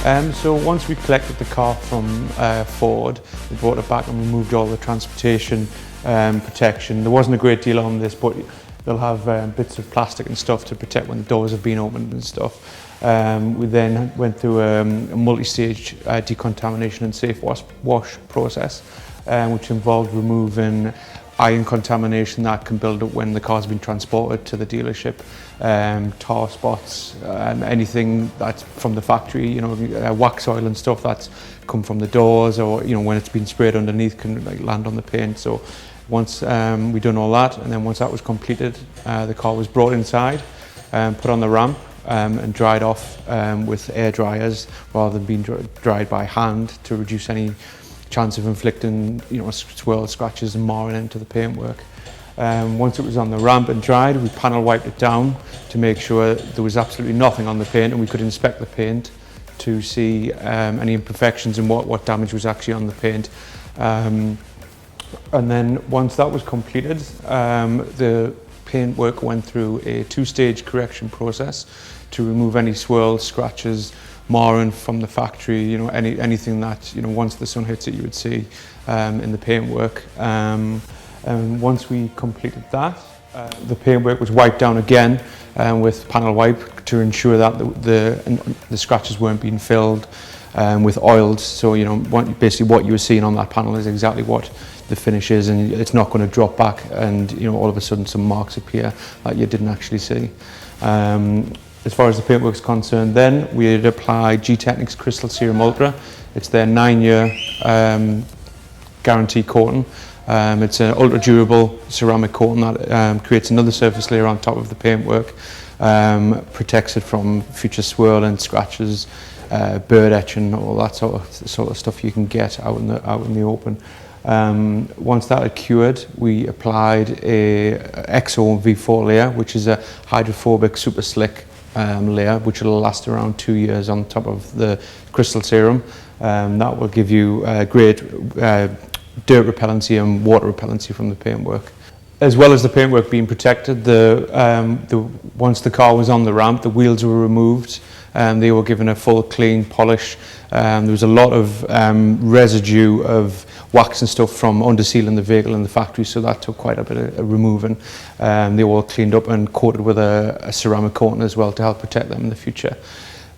So once we collected the car from Ford, we brought it back and removed all the transportation protection. There wasn't a great deal on this, but they'll have bits of plastic and stuff to protect when the doors have been opened and stuff. We then went through a multi-stage decontamination and safe wash process, which involved removing iron contamination that can build up when the car's been transported to the dealership, tar spots, anything that's from the factory, you know, wax oil and stuff that's come from the doors, or you know, when it's been sprayed underneath can like land on the paint. So once we'd done all that, and then once that was completed, the car was brought inside, put on the ramp, and dried off with air dryers rather than being dried by hand to reduce any chance of inflicting, you know, swirl scratches and marring into the paintwork. Once it was on the ramp and dried, we panel wiped it down to make sure there was absolutely nothing on the paint, and we could inspect the paint to see any imperfections and what damage was actually on the paint. And then once that was completed, the paintwork went through a two-stage correction process to remove any swirls, scratches, marring from the factory, you know, anything that, you know, once the sun hits it you would see in the paintwork. And once we completed that, the paintwork was wiped down again with panel wipe to ensure that the scratches weren't being filled with oils. So, you know, basically what you were seeing on that panel is exactly what the finish is, and it's not going to drop back and, you know, all of a sudden some marks appear that you didn't actually see. As far as the paintwork is concerned, then we had applied Gtechniq's Crystal Serum Ultra. It's their 9-year guarantee coating. It's an ultra durable ceramic coating that creates another surface layer on top of the paintwork, protects it from future swirl and scratches, bird etching, all that sort of stuff you can get out in the open. Once that had cured, we applied a XO V4 layer, which is a hydrophobic super slick layer, which will last around 2 years on top of the crystal serum. That will give you great dirt repellency and water repellency from the paintwork. As well as the paintwork being protected, once the car was on the ramp, the wheels were removed and they were given a full clean polish. There was a lot of residue of wax and stuff from undersealing the vehicle in the factory, so that took quite a bit of removing. They were all cleaned up and coated with a ceramic coating as well to help protect them in the future.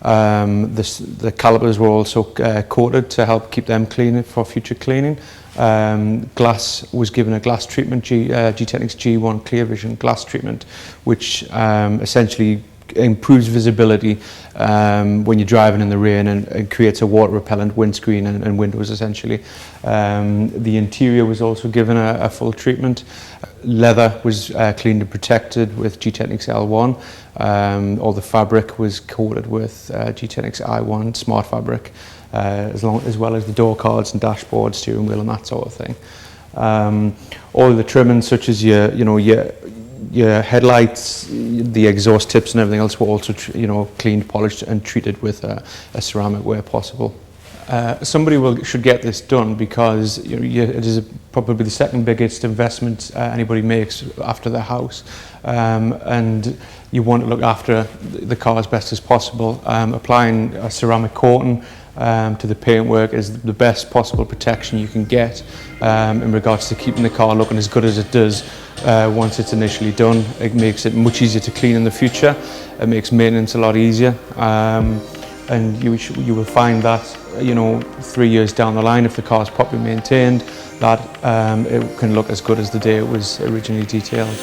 The calipers were also coated to help keep them clean for future cleaning. Glass was given a glass treatment, Gtechniq's G1 Clear Vision glass treatment, which essentially improves visibility when you're driving in the rain and creates a water repellent windscreen and windows essentially. The interior was also given a full treatment. Leather was cleaned and protected with Gtechniq's L1. All the fabric was coated with Gtechniq's I1 smart fabric, as well as the door cards and dashboard, steering wheel and that sort of thing. All of the trimmings such as your headlights, the exhaust tips and everything else were also cleaned, polished and treated with a ceramic where possible. Somebody should get this done because it is probably the second biggest investment anybody makes after their house, and you want to look after the car as best as possible. Applying a ceramic coating to the paintwork is the best possible protection you can get in regards to keeping the car looking as good as it does once it's initially done. It makes it much easier to clean in the future. It makes maintenance a lot easier, and you will find that 3 years down the line, if the car is properly maintained, that it can look as good as the day it was originally detailed.